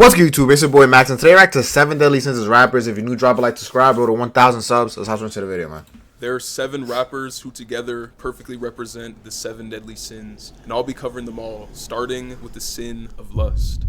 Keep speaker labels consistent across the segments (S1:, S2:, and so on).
S1: What's good, YouTube? It's your boy Max, and today we're back to 7 deadly sins as rappers. If you're new, drop a like, subscribe, go to 1,000 subs. Let's hop into the video, man.
S2: There are 7 rappers who together perfectly represent the 7 deadly sins, and I'll be covering them all, starting with the sin of lust.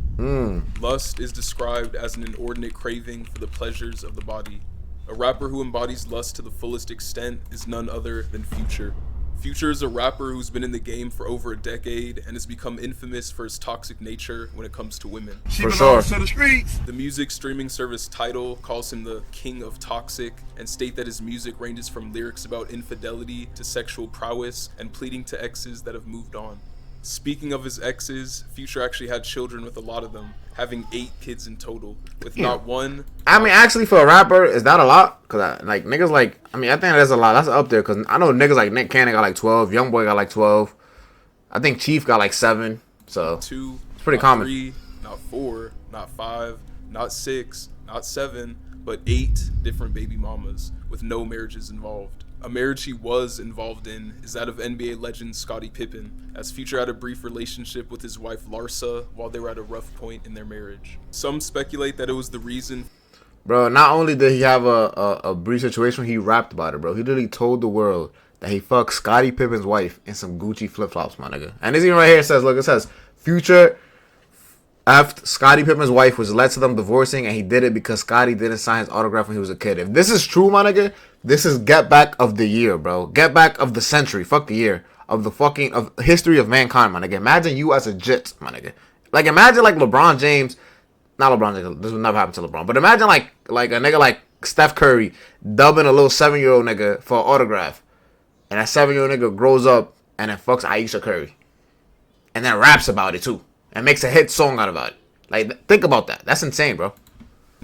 S2: Lust is described as an inordinate craving for the pleasures of the body. A rapper who embodies lust to the fullest extent is none other than Future. Future is a rapper who's been in the game for over a decade and has become infamous for his toxic nature when it comes to women.
S1: For sure.
S3: To the streets.
S2: The music streaming service Tidal calls him the king of toxic and state that his music ranges from lyrics about infidelity to sexual prowess and pleading to exes that have moved on. Speaking of his exes, Future actually had children with a lot of them, having 8 kids in total, with not one.
S1: I mean, actually, for a rapper, is that a lot? Because, niggas like, I think that's a lot. That's up there. Because I know niggas like Nick Cannon got like 12. Youngboy got like 12. I think Chief got like 7. So,
S2: 2,
S1: it's pretty
S2: not
S1: common.
S2: 3, not 4, not 5, not 6, not 7, but 8 different baby mamas with no marriages involved. A marriage he was involved in is that of NBA legend Scottie Pippen, as Future had a brief relationship with his wife Larsa while they were at a rough point in their marriage. Some speculate that it was the reason.
S1: Bro, not only did he have a brief situation, he rapped about it, bro. He literally told the world that he fucked Scottie Pippen's wife in some Gucci flip-flops, my nigga. And this even right here says, look, it says, Future after Scottie Pippen's wife was led to them divorcing, and he did it because Scottie didn't sign his autograph when he was a kid. If this is true, my nigga, this is get back of the year, bro. Get back of the century. Fuck the year. Of the fucking of history of mankind, my nigga. Imagine you as a Jit, my nigga. Like, imagine like LeBron James. Not LeBron James. This would never happen to LeBron. But imagine like a nigga like Steph Curry dubbing a little 7-year-old nigga for an autograph. And that 7-year-old nigga grows up and then fucks Aisha Curry. And then raps about it too. And makes a hit song out about it. Like, think about that. That's insane, bro.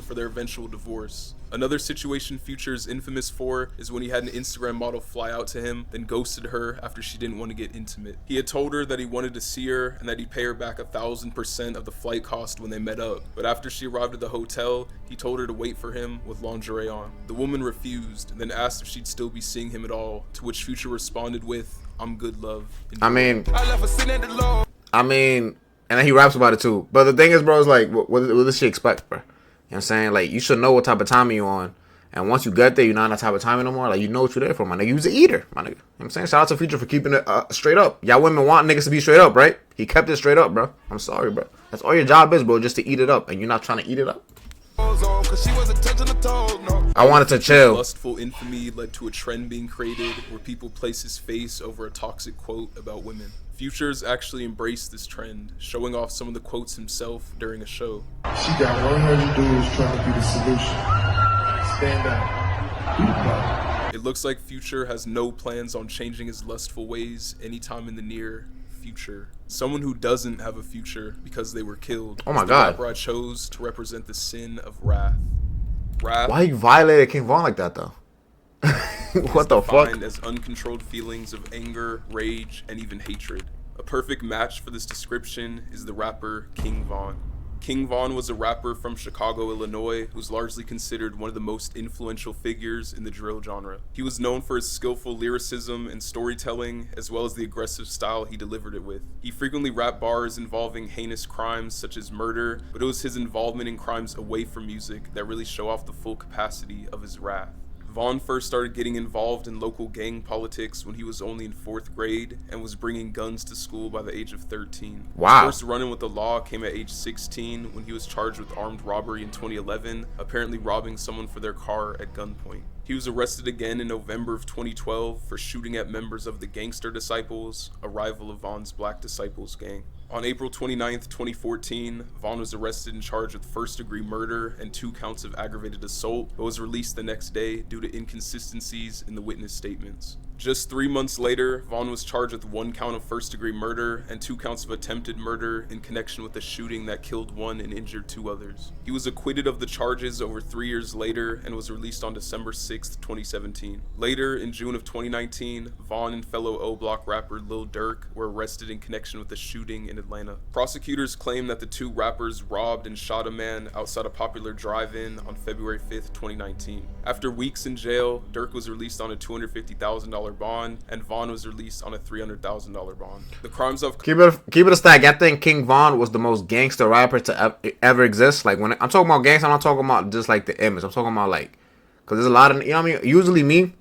S2: For their eventual divorce. Another situation Future is infamous for is when he had an Instagram model fly out to him, then ghosted her after she didn't want to get intimate. He had told her that he wanted to see her and that he'd pay her back 1,000% of the flight cost when they met up. But after she arrived at the hotel, he told her to wait for him with lingerie on. The woman refused, and then asked if she'd still be seeing him at all, to which Future responded with, "I'm good, love. Enjoy."
S1: I mean, and then he raps about it too. But the thing is, bro, is like, what does she expect, bro? You know what I'm saying? Like, you should know what type of timing you on. And once you get there, you're not on that type of timing no more. Like, you know what you're there for, my nigga. You was an eater, my nigga. You know what I'm saying? Shout out to Future for keeping it straight up. Y'all women want niggas to be straight up, right? He kept it straight up, bro. I'm sorry, bro. That's all your job is, bro, just to eat it up. And you're not trying to eat it up. I wanted to chill.
S2: Lustful infamy led to a trend being created where people place his face over a toxic quote about women. Future's actually embraced this trend, showing off some of the quotes himself during a show.
S3: She got 100 dudes trying to be the solution. Stand up. Be proud.
S2: It looks like Future has no plans on changing his lustful ways anytime in the near future. Someone who doesn't have a future because they were killed.
S1: Oh my
S2: is
S1: God.
S2: The rapper I chose to represent the sin of wrath. Wrath.
S1: Why you violated King Von like that, though? What the fuck?
S2: Defined as uncontrolled feelings of anger, rage, and even hatred. A perfect match for this description is the rapper King Von. King Von was a rapper from Chicago, Illinois, who's largely considered one of the most influential figures in the drill genre. He was known for his skillful lyricism and storytelling, as well as the aggressive style he delivered it with. He frequently rapped bars involving heinous crimes such as murder, but it was his involvement in crimes away from music that really show off the full capacity of his wrath. Von first started getting involved in local gang politics when he was only in 4th grade and was bringing guns to school by the age of 13.
S1: Wow.
S2: His first run-in with the law came at age 16 when he was charged with armed robbery in 2011, apparently robbing someone for their car at gunpoint. He was arrested again in November of 2012 for shooting at members of the Gangster Disciples, a rival of Von's Black Disciples gang. On April 29th, 2014, Von was arrested and charged with first-degree murder and 2 counts of aggravated assault, but was released the next day due to inconsistencies in the witness statements. Just 3 months later, Von was charged with 1 count of first-degree murder and 2 counts of attempted murder in connection with a shooting that killed 1 and injured 2 others. He was acquitted of the charges over 3 years later and was released on December 6, 2017. Later, in June of 2019, Von and fellow O-Block rapper Lil Durk were arrested in connection with a shooting in Atlanta. Prosecutors claim that the 2 rappers robbed and shot a man outside a popular drive-in on February 5, 2019. After weeks in jail, Durk was released on a $250,000 bond, and Vaughn was released on a $300,000 bond. The crimes of
S1: Keep it a stack. I think King Von was the most gangster rapper to ever exist. Like when I'm talking about gangster, I'm not talking about just like the image. I'm talking about like, cause there's a lot of, you know what I mean. Usually me,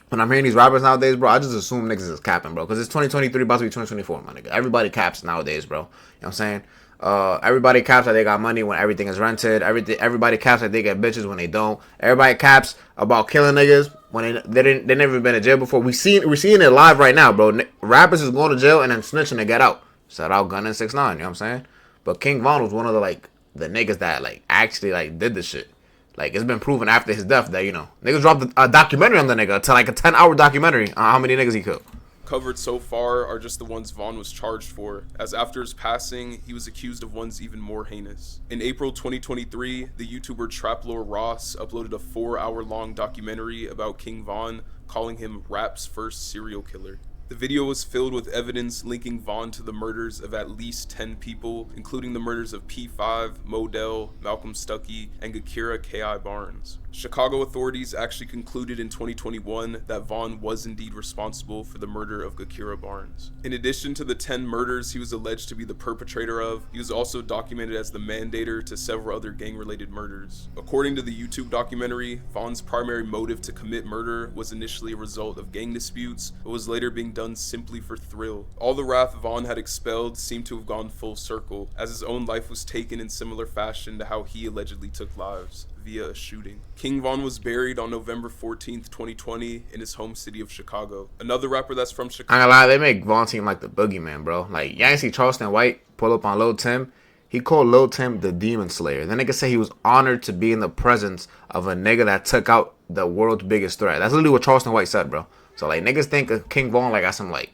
S1: when I'm hearing these rappers nowadays, bro, I just assume niggas is capping, bro. Cause it's 2023, about to be 2024, my nigga. Everybody caps nowadays, bro. You know what I'm saying? Everybody caps that they got money when everything is rented. Everybody caps that they get bitches when they don't. Everybody caps about killing niggas when they never been in jail before. We're seeing it live right now, bro. Rappers is going to jail and then snitching to get out. Shout out Gunna and 6ix9ine, you know what I'm saying? But King Von was one of the niggas that actually did this shit. Like, it's been proven after his death that, you know, niggas dropped a documentary on the nigga, to like a 10-hour documentary on how many niggas he killed.
S2: covered so far are just the ones Vaughn was charged for, as after his passing, he was accused of ones even more heinous. In April 2023, the YouTuber Traplore Ross uploaded a 4-hour-long documentary about King Von, calling him rap's first serial killer. The video was filled with evidence linking Vaughn to the murders of at least 10 people, including the murders of P5, Modell, Malcolm Stuckey, and Gakira K.I. Barnes. Chicago authorities actually concluded in 2021 that Vaughn was indeed responsible for the murder of Gakira Barnes. In addition to the 10 murders he was alleged to be the perpetrator of, he was also documented as the mandator to several other gang-related murders. According to the YouTube documentary, Vaughn's primary motive to commit murder was initially a result of gang disputes, but was later being done simply for thrill. All the wrath Vaughn had expelled seemed to have gone full circle, as his own life was taken in similar fashion to how he allegedly took lives, via a shooting. King Von was buried on November 14th, 2020 in his home city of Chicago. Another rapper that's from Chicago.
S1: I ain't gonna lie, they make Von seem like the boogeyman, bro. Like, y'all ain't see Charleston White pull up on Lil Tim. He called Lil Tim the Demon Slayer. Then nigga said he was honored to be in the presence of a nigga that took out the world's biggest threat. That's literally what Charleston White said, bro. So, like, niggas think of King Von like got some, like,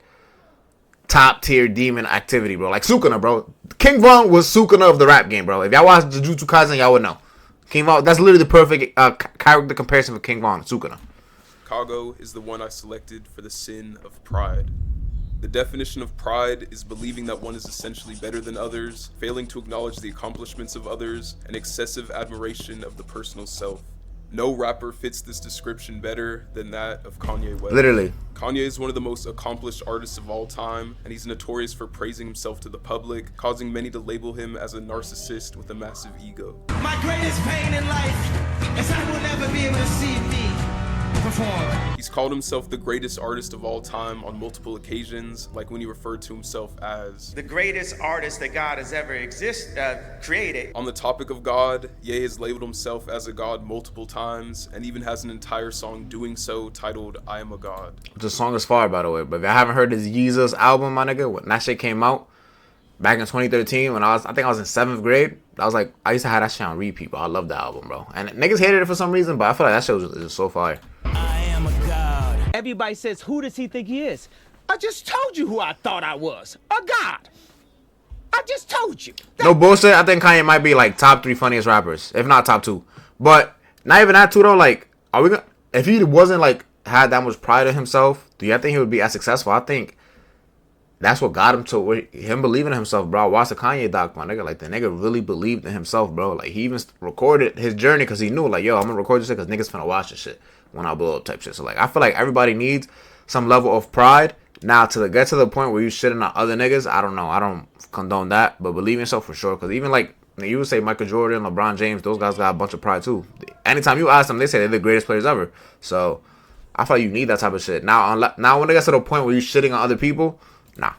S1: top-tier demon activity, bro. Like, Sukuna, bro. King Von was Sukuna of the rap game, bro. If y'all watch Jujutsu Kaisen, y'all would know. King Von, that's literally the perfect character comparison for King Von, Sukuna.
S2: Chicago is the one I selected for the sin of pride. The definition of pride is believing that one is essentially better than others, failing to acknowledge the accomplishments of others, and excessive admiration of the personal self. No rapper fits this description better than that of Kanye West.
S1: Literally.
S2: Kanye is one of the most accomplished artists of all time, and he's notorious for praising himself to the public, causing many to label him as a narcissist with a massive ego.
S4: My greatest pain in life is I will never be able to see me perform.
S2: He's called himself the greatest artist of all time on multiple occasions, like when he referred to himself as
S4: the greatest artist that God has ever created.
S2: On the topic of God, Ye has labeled himself as a god multiple times, and even has an entire song doing so titled I Am a God.
S1: The song is fire, by the way, but if I haven't heard his Jesus album, my nigga, when that shit came out back in 2013, when I think I was in 7th grade, I was like, I used to have that shit on repeat, bro. I love the album, bro. And niggas hated it for some reason, but I feel like that shit was just so fire.
S5: I am a god. Everybody says, who does he think he is? I just told you who I thought I was. A god. I just told you.
S1: No bullshit. I think Kanye might be like top 3 funniest rappers, if not top 2. But not even that too though. Like, are we gonna? If he wasn't like had that much pride in himself, do you think he would be as successful? I think that's what got him to him believing in himself, bro. Watch the Kanye doc, my nigga. Like, the nigga really believed in himself, bro. Like, he even recorded his journey because he knew, like, yo, I'm gonna record this shit because niggas finna watch this shit when I blow up type shit. So, like, I feel like everybody needs some level of pride. Now, to get to the point where you shitting on other niggas, I don't know. I don't condone that, but believe in yourself for sure. Because even, like, you would say Michael Jordan, LeBron James, those guys got a bunch of pride, too. Anytime you ask them, they say they're the greatest players ever. So, I feel like you need that type of shit. Now when it gets to the point where you're shitting on other people, nah.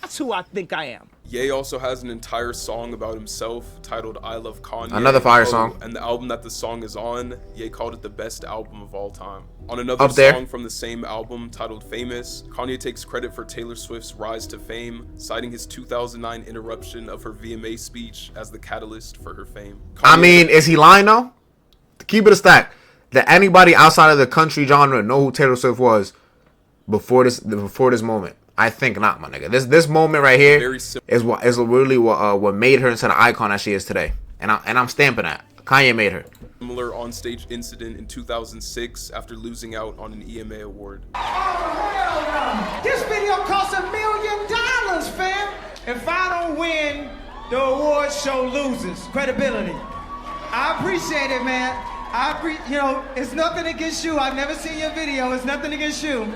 S5: That's who I think I am.
S2: Ye also has an entire song about himself titled I Love Kanye.
S1: Another fire song.
S2: And the album that the song is on, Ye called it the best album of all time. On another
S1: Up there.
S2: song from the same album titled Famous, Kanye takes credit for Taylor Swift's rise to fame, citing his 2009 interruption of her VMA speech as the catalyst for her fame.
S1: I mean, is he lying though? Keep it a stack. Did anybody outside of the country genre know who Taylor Swift was before this moment? I think not, my nigga. This moment right here is really what made her into the icon that she is today, and I'm stamping that. Kanye made her.
S2: Similar onstage incident in 2006 after losing out on an EMA award.
S4: Oh, hell no! This video costs $1 million, fam! If I don't win, the award show loses credibility. I appreciate it, man. You know, it's nothing against you. I've never seen your video. It's nothing against you.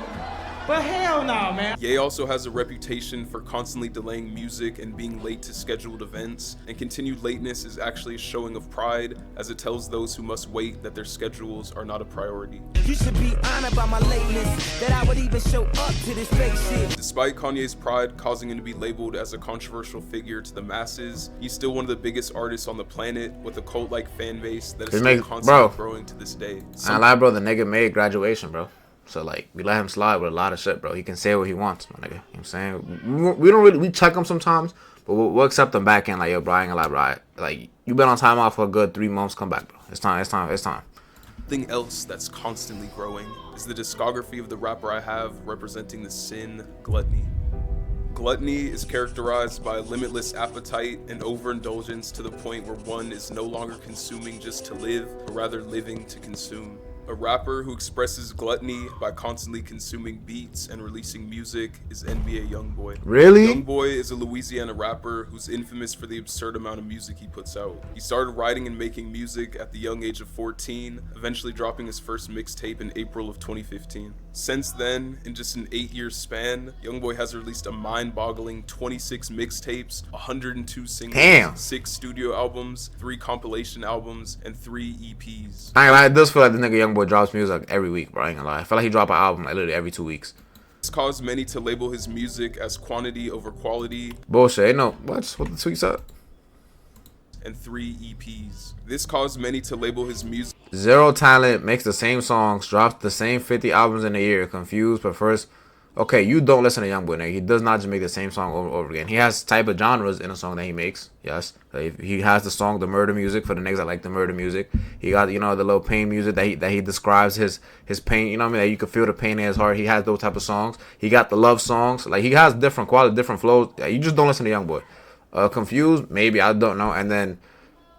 S4: But hell no, man.
S2: Ye also has a reputation for constantly delaying music and being late to scheduled events, and continued lateness is actually a showing of pride, as it tells those who must wait that their schedules are not a priority.
S5: You should be honored by my lateness, that I would even show up to this fake shit.
S2: Despite Kanye's pride causing him to be labeled as a controversial figure to the masses, he's still one of the biggest artists on the planet, with a cult-like fan base that is still constantly growing to this day.
S1: I lie, bro. The nigga made graduation, bro. So, like, we let him slide with a lot of shit, bro. He can say what he wants, my nigga. You know what I'm saying? We don't really, we check him sometimes, but we'll accept him back in. Like, yo, bro, I ain't gonna lie, bro. Like, you been on time off for a good 3 months. Come back, bro. It's time.
S2: Something else that's constantly growing is the discography of the rapper I have representing the sin, gluttony. Gluttony is characterized by a limitless appetite and overindulgence to the point where one is no longer consuming just to live, but rather living to consume. A rapper who expresses gluttony by constantly consuming beats and releasing music is NBA Youngboy.
S1: Really?
S2: Youngboy is a Louisiana rapper who's infamous for the absurd amount of music he puts out. He started writing and making music at the young age of 14, eventually dropping his first mixtape in April of 2015. Since then, in just an 8-year span, Youngboy has released a mind-boggling 26 mixtapes, 102 singles, 6 studio albums, 3 compilation albums, and 3 EPs.
S1: I ain't gonna lie, it does feel like the nigga Youngboy drops music every week, bro. I ain't gonna lie. I feel like he drop an album like literally every 2 weeks.
S2: This caused many to label his music as quantity over quality.
S1: Bullshit. Ain't no, what the tweets up?
S2: And 3 EPs. This caused many to label his music.
S1: Zero talent, makes the same songs, drops the same 50 albums in a year, confused, prefers. Okay, you don't listen to Youngboy, nigga. He does not just make the same song over and over again. He has type of genres in a song that he makes. Yes, he has the song, the murder music for the niggas that like the murder music. He got, you know, the little pain music that he describes his pain. You know what I mean? That you can feel the pain in his heart. He has those type of songs. He got the love songs. Like, he has different quality, different flows. You just don't listen to Youngboy. Confused, maybe, I don't know. And then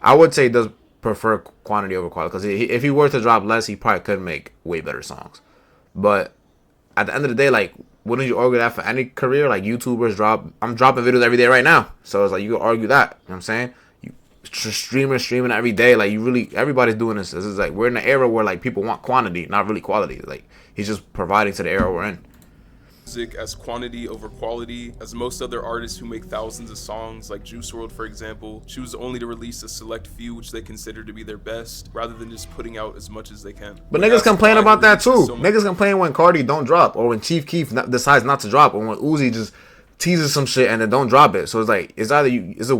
S1: I would say he does prefer quantity over quality, because if he were to drop less, he probably could make way better songs. But at the end of the day, like, wouldn't you argue that for any career? Like, YouTubers drop, I'm dropping videos every day right now, so it's like you could argue that. You know what I'm saying? You streaming every day, like, you really, everybody's doing this. This is like, we're in an era where like people want quantity, not really quality. Like, he's just providing to the era we're in.
S2: Music as quantity over quality, as most other artists who make thousands of songs, like Juice WRLD for example, choose only to release a select few which they consider to be their best, rather than just putting out as much as they can.
S1: But niggas complain about that too. Niggas complain when Cardi don't drop, or when Chief Keef decides not to drop, or when Uzi just teases some shit and then don't drop it. So it's like, it's either it's a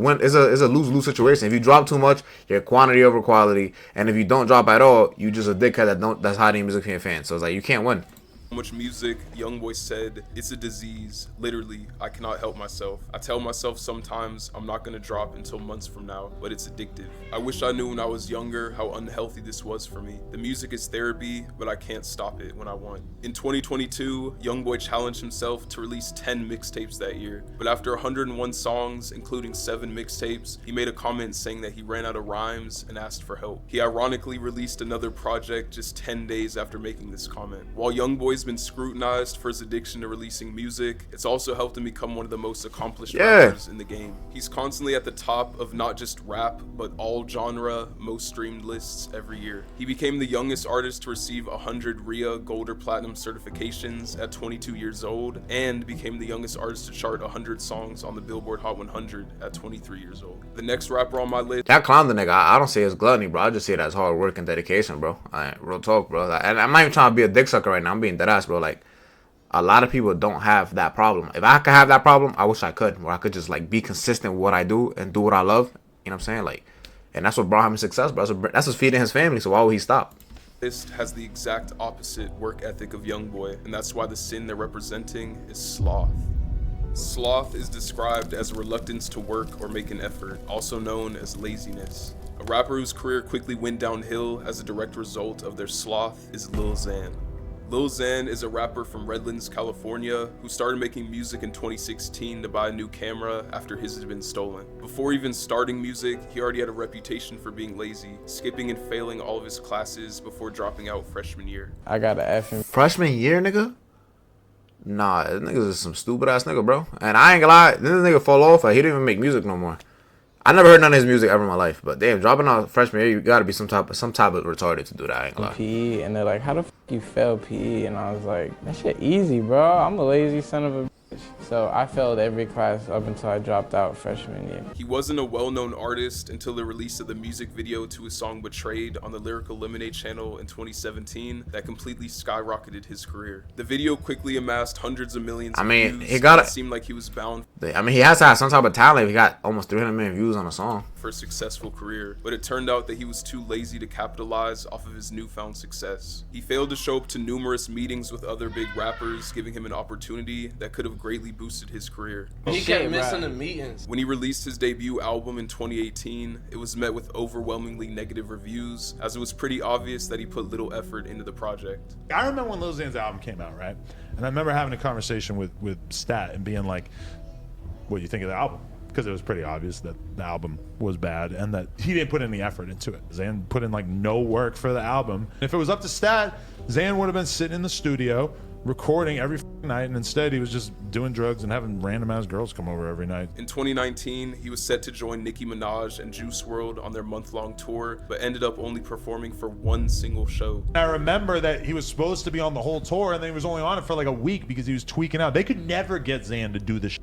S1: lose-lose situation. If you drop too much, you're quantity over quality, and if you don't drop at all, you just a dickhead that's hiding music from your fans. So it's like, you can't win.
S2: Much music, Youngboy said, "It's a disease. Literally, I cannot help myself. I tell myself sometimes I'm not gonna drop until months from now, but it's addictive. I wish I knew when I was younger how unhealthy this was for me. The music is therapy, but I can't stop it when I want." In 2022, Youngboy challenged himself to release 10 mixtapes that year, but after 101 songs, including 7 mixtapes, he made a comment saying that he ran out of rhymes and asked for help. He ironically released another project just 10 days after making this comment. While Youngboy's been scrutinized for his addiction to releasing music, it's also helped him become one of the most accomplished rappers in the game. He's constantly at the top of not just rap, but all genre most streamed lists every year. He became the youngest artist to receive 100 RIA Gold or Platinum certifications at 22 years old, and became the youngest artist to chart 100 songs on the Billboard Hot 100 at 23 years old. The next rapper on my list...
S1: That clown the nigga, I don't see it as gluttony, bro. I just see it as hard work and dedication, bro. Real talk, bro. And I'm not even trying to be a dick sucker right now. I'm being dead ass, bro. Like, a lot of people don't have that problem. If I could have that problem, I wish I could, where I could just like be consistent with what I do and do what I love. You know what I'm saying? Like, and that's what brought him success, bro. That's what's feeding his family. So why would he stop?
S2: This has the exact opposite work ethic of Youngboy, and that's why the sin they're representing is sloth. Sloth is described as a reluctance to work or make an effort, also known as laziness. A rapper whose career quickly went downhill as a direct result of their sloth is Lil Xan. Lil Xan is a rapper from Redlands, California, who started making music in 2016 to buy a new camera after his had been stolen. Before even starting music, he already had a reputation for being lazy, skipping and failing all of his classes before dropping out freshman year.
S6: I got an F in
S1: freshman year, nigga? Nah, this nigga's some stupid ass nigga, bro. And I ain't gonna lie, this nigga fall off. He didn't even make music no more. I never heard none of his music ever in my life. But damn, dropping out freshman year, you gotta be some type of retarded to do that. I ain't gonna lie.
S6: PE, and they're like, how the f you fail PE? And I was like, that shit easy, bro. I'm a lazy son of a bitch. So I failed every class up until I dropped out freshman year.
S2: He wasn't a well-known artist until the release of the music video to his song Betrayed on the Lyrical Lemonade channel in 2017 that completely skyrocketed his career. The video quickly amassed hundreds of millions of views. It seemed like he was bound.
S1: I mean, he has to have some type of talent. He got almost 300 million views on a song.
S2: For a successful career, but it turned out that he was too lazy to capitalize off of his newfound success. He failed to show up to numerous meetings with other big rappers, giving him an opportunity that could have greatly boosted his career.
S7: He kept missing the meetings.
S2: When he released his debut album in 2018, it was met with overwhelmingly negative reviews, as it was pretty obvious that he put little effort into the project.
S8: I remember when Lil Xan's album came out, right? And I remember having a conversation with Stat and being like, what do you think of the album? Because it was pretty obvious that the album was bad and that he didn't put any effort into it. Xan put in like no work for the album. If it was up to Stat, Xan would have been sitting in the studio recording every night, and instead he was just doing drugs and having random ass girls come over every night.
S2: In 2019, he was set to join Nicki Minaj and Juice WRLD on their month-long tour, but ended up only performing for one single show.
S8: I remember that he was supposed to be on the whole tour, and then he was only on it for like a week because he was tweaking out. They could never get Xan to do the shit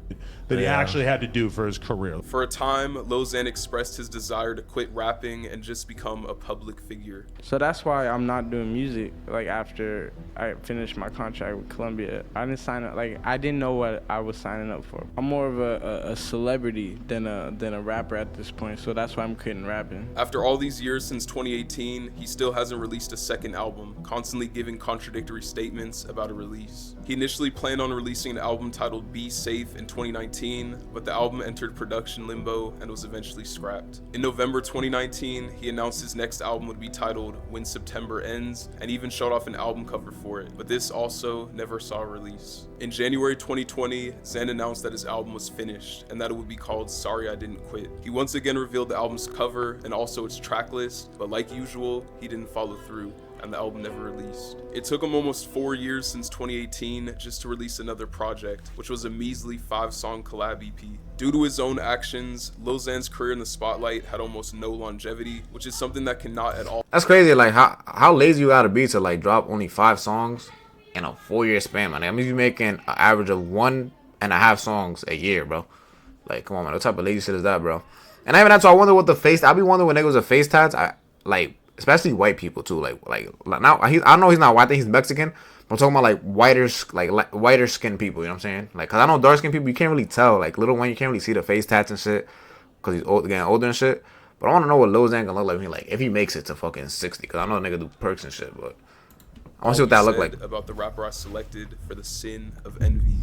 S8: that he actually had to do for his career.
S2: For a time, Lil Xan expressed his desire to quit rapping and just become a public figure.
S6: So that's why I'm not doing music. Like after I finished my contract with Columbia, I didn't sign up. Like I didn't know what I was signing up for. I'm more of a celebrity than a rapper at this point. So that's why I'm quitting rapping.
S2: After all these years since 2018, he still hasn't released a second album, constantly giving contradictory statements about a release. He initially planned on releasing an album titled Be Safe in 2019, but the album entered production limbo and was eventually scrapped. In November 2019, he announced his next album would be titled When September Ends, and even showed off an album cover for it, but this also never saw a release. In January 2020, Xan announced that his album was finished and that it would be called Sorry I Didn't Quit. He once again revealed the album's cover and also its track list, but like usual, he didn't follow through, and the album never released. It took him almost 4 years since 2018 just to release another project, which was a measly 5-song collab EP. Due to his own actions, Lil Xan's career in the spotlight had almost no longevity, which is something that cannot at all.
S1: That's crazy. Like how lazy you gotta be to like drop only 5 songs in a 4-year span, man. I mean, you're making an average of 1.5 songs a year, bro. Like, come on, man. What type of lazy shit is that, bro? And even that's why I wonder what the face. I be wondering when niggas with face tats. I like, especially white people too. Like now, I know he's not white. I think he's Mexican. But I'm talking about like whiter skinned people. You know what I'm saying? Like, cause I know dark skinned people, you can't really tell. Like Lil Wayne, you can't really see the face tats and shit, cause he's getting older and shit. But I want to know what Lil Xan gonna look like when if he makes it to fucking 60. Cause I know a nigga do perks and shit, but I want to see what that look like.
S2: About the rapper I selected for the sin of envy.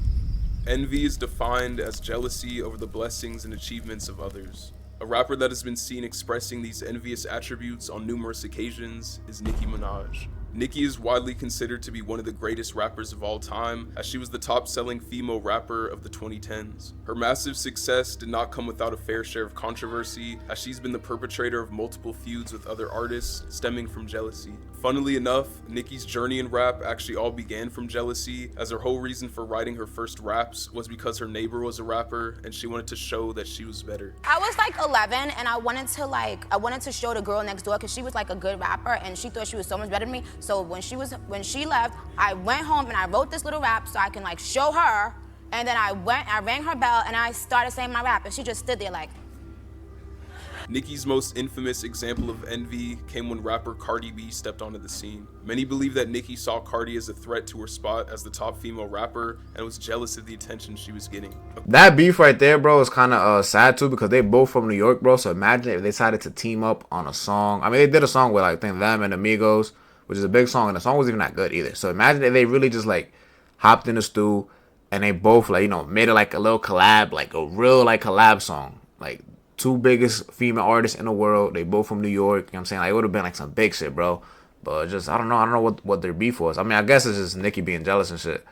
S2: Envy is defined as jealousy over the blessings and achievements of others. A rapper that has been seen expressing these envious attributes on numerous occasions is Nicki Minaj. Nicki is widely considered to be one of the greatest rappers of all time, as she was the top-selling female rapper of the 2010s. Her massive success did not come without a fair share of controversy, as she's been the perpetrator of multiple feuds with other artists stemming from jealousy. Funnily enough, Nicki's journey in rap actually all began from jealousy, as her whole reason for writing her first raps was because her neighbor was a rapper and she wanted to show that she was better.
S9: I was like 11 and I wanted to show the girl next door because she was like a good rapper and she thought she was so much better than me. So when she left, I went home and I wrote this little rap so I can like show her, and then I rang her bell and I started saying my rap and she just stood there like.
S2: Nicki's most infamous example of envy came when rapper Cardi B stepped onto the scene. Many believe that Nicki saw Cardi as a threat to her spot as the top female rapper and was jealous of the attention she was getting.
S1: That beef right there, bro, is kind of sad too, because they both from New York, bro. So imagine if they decided to team up on a song. I mean, they did a song with, like, I think, them and Amigos, which is a big song, and the song wasn't even that good either. So imagine if they really just, like, hopped in the stew and they both, like, you know, made it like a little collab, like a real, like, collab song. Like, 2 biggest female artists in the world. They both from New York. You know what I'm saying? Like, it would have been like some big shit, bro. But just, I don't know what their beef was. I mean, I guess it's just Nicki being jealous and shit.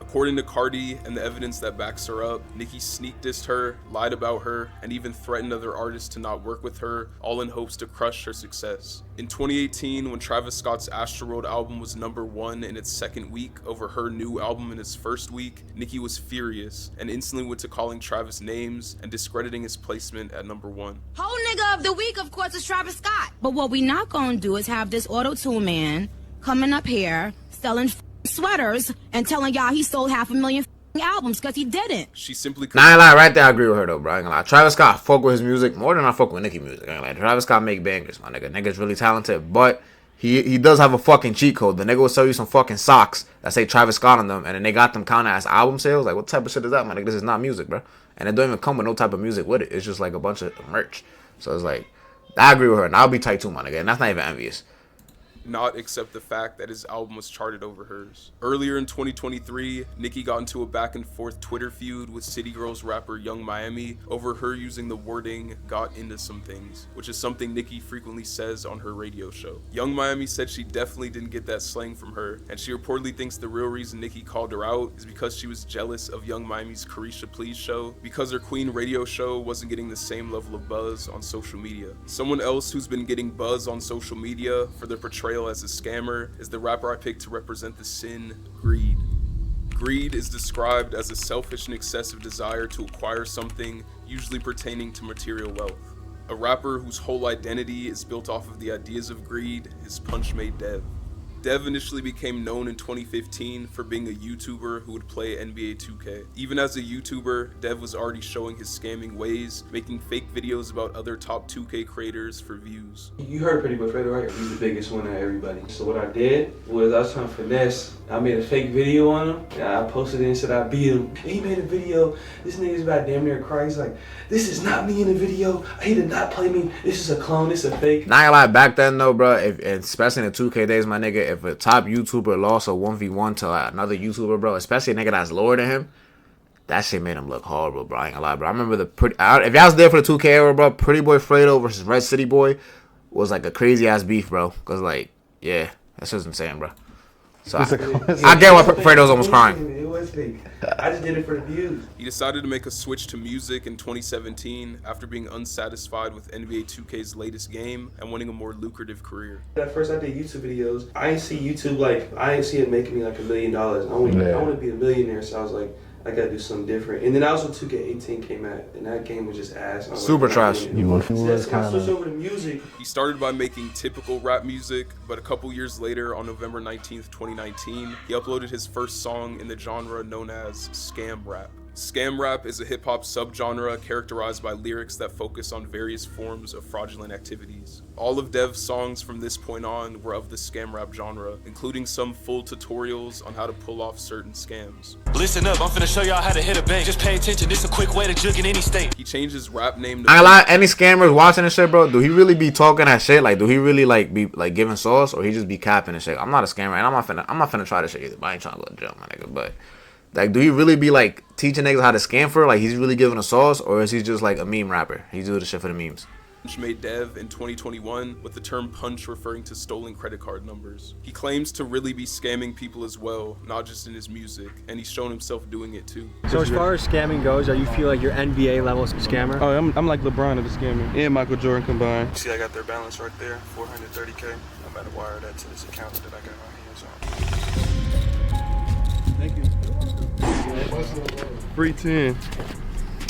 S2: According to Cardi and the evidence that backs her up, Nicki sneak dissed her, lied about her, and even threatened other artists to not work with her, all in hopes to crush her success. In 2018, when Travis Scott's Astroworld album was #1 in its second week over her new album in its first week, Nicki was furious and instantly went to calling Travis names and discrediting his placement at #1.
S9: Whole nigga of the week, of course, is Travis Scott. But what we not gonna do is have this auto-tune man coming up here selling sweaters and telling y'all he sold 500,000 albums, because he didn't.
S2: She simply
S1: Nah, I ain't lie, right there I agree with her though, bro. I ain't gonna lie. Travis Scott fuck with his music more than I fuck with Nicki music. I ain't gonna lie. Travis Scott make bangers, my nigga. Nigga's really talented, but he does have a fucking cheat code. The nigga will sell you some fucking socks that say Travis Scott on them, and then they got them counted as album sales. Like, what type of shit is that, my nigga? This is not music, bro. And it don't even come with no type of music with it. It's just like a bunch of merch. So it's like, I agree with her, and I'll be tight too, my nigga. And that's not even envious.
S2: Not accept the fact that his album was charted over hers. Earlier in 2023, Nicki got into a back and forth Twitter feud with City Girls rapper Young Miami over her using the wording "got into some things," which is something Nicki frequently says on her radio show. Young Miami said she definitely didn't get that slang from her, and she reportedly thinks the real reason Nicki called her out is because she was jealous of Young Miami's Carisha Please show, because her Queen radio show wasn't getting the same level of buzz on social media. Someone else who's been getting buzz on social media for their portrayal as a scammer is the rapper I picked to represent the sin, greed. Greed is described as a selfish and excessive desire to acquire something, usually pertaining to material wealth. A rapper whose whole identity is built off of the ideas of greed is Punch Made Dev. Dev initially became known in 2015 for being a YouTuber who would play NBA 2K. Even as a YouTuber, Dev was already showing his scamming ways, making fake videos about other top 2K creators for views.
S7: You heard Pretty Boy Fredo, right? He's the biggest one out of everybody. So what I did was I was trying to finesse. I made a fake video on him, and I posted it and said I beat him. And he made a video. This nigga's about damn near cry. He's like, this is not me in the video. He did not play me. This is a clone. This is a fake.
S1: Not gonna lie, back then though, bro, especially in the 2K days, my nigga, if a top YouTuber lost a 1v1 to another YouTuber, bro, especially a nigga that's lower than him, that shit made him look horrible, bro. I ain't gonna lie, bro. I remember if y'all was there for the 2K era, bro, Pretty Boy Fredo versus Red City Boy was like a crazy ass beef, bro. Cause like, yeah, that's just insane, bro. So I get why Fredo's almost crying.
S7: It was fake. I just did it for the views.
S2: He decided to make a switch to music in 2017 after being unsatisfied with NBA 2K's latest game and wanting a more lucrative career.
S7: At first I did YouTube videos. I didn't see YouTube I didn't see it making me like $1 million. I want to be a millionaire, so I was like, I gotta do something different. And then that was when 2K18 came out, and that game was just ass.
S1: Super
S7: like,
S1: trash.
S7: So I switched over to music.
S2: He started by making typical rap music, but a couple years later, on November 19th, 2019, he uploaded his first song in the genre known as scam rap. Scam rap is a hip-hop subgenre characterized by lyrics that focus on various forms of fraudulent activities. All of Dev's songs from this point on were of the scam rap genre, including some full tutorials on how to pull off certain scams.
S10: Listen up, I'm finna show y'all how to hit a bank. Just pay attention, this a quick way to jug in any state.
S2: He changed his rap name to...
S1: I lie, any scammers watching this shit, bro, do he really be talking that shit? Like, do he really like be like giving sauce, or he just be capping and shit? I'm not a scammer, and I'm not finna try this shit either, but I ain't trying to go to jail, my nigga, but... Like, do he really be, like, teaching niggas how to scam for? Like, he's really giving a sauce? Or is he just, like, a meme rapper? He's doing the shit for the memes.
S2: Punch Made Dev in 2021, with the term punch referring to stolen credit card numbers. He claims to really be scamming people as well, not just in his music, and he's shown himself doing it too.
S11: So as far as scamming goes, are you feel like you're NBA level scammer?
S12: Oh, I'm like LeBron of the scamming and Michael Jordan combined. See, I got their balance right there, 430K. I'm about to wire that to this account that I got my hands on. Thank you. Free 10.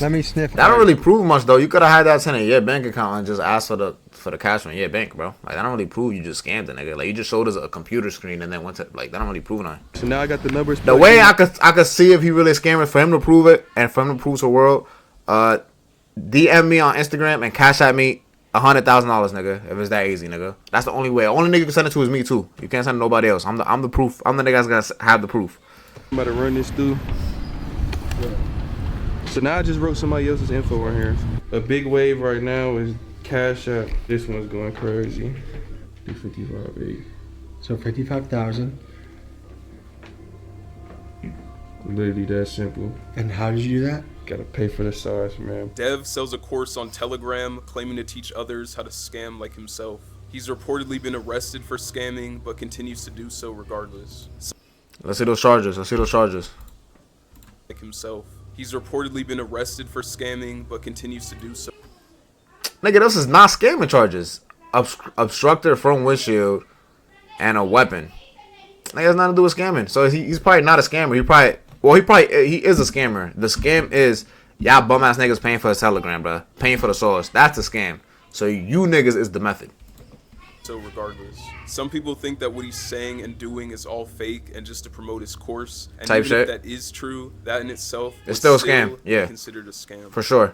S11: Let me sniff.
S1: That don't really prove much though. You could have had that in your bank account and just asked for the cash from your bank, bro. Like, that don't really prove you just scammed the nigga. Like, you just showed us a computer screen and then went to, like, that don't really prove nothing.
S12: So now I got the numbers.
S1: The way I could see if he really a scammer, for him to prove it and for him to prove to the world, DM me on Instagram and cash at me $100,000, nigga. If it's that easy, nigga. That's the only way. Only nigga you can send it to is me too. You can't send it to nobody else. I'm the proof. I'm the nigga that's gonna have the proof.
S12: I'm about to run this through. So now I just wrote somebody else's info right here. A big wave right now is Cash App. This one's going crazy. 55.8.
S11: So 55,000.
S12: Literally that simple.
S11: And how did you do that?
S12: Gotta pay for the size, man.
S2: Dev sells a course on Telegram, claiming to teach others how to scam like himself. He's reportedly been arrested for scamming, but continues to do so regardless.
S1: Let's see those charges.
S2: like himself. He's reportedly been arrested for scamming, but continues to do so.
S1: Nigga, this is not scamming charges. Obstructor from windshield and a weapon. Nigga, has nothing to do with scamming. So he's probably not a scammer. He is a scammer. The scam is y'all bum ass niggas paying for the Telegram, bro. Paying for the source. That's the scam. So you niggas is the method.
S2: So regardless, some people think that what he's saying and doing is all fake and just to promote his course. And
S1: Type
S2: even
S1: shit.
S2: if that is true, that in itself
S1: It's still a scam.
S2: be
S1: Yeah.
S2: considered a scam.
S1: For sure.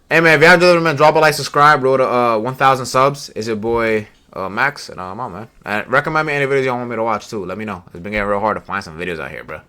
S1: Hey man, if y'all enjoyed it, man, drop a like, subscribe, roll to 1,000 subs. It's your boy Max, and I'm on, man. And recommend me any videos y'all want me to watch too. Let me know. It's been getting real hard to find some videos out here, bro.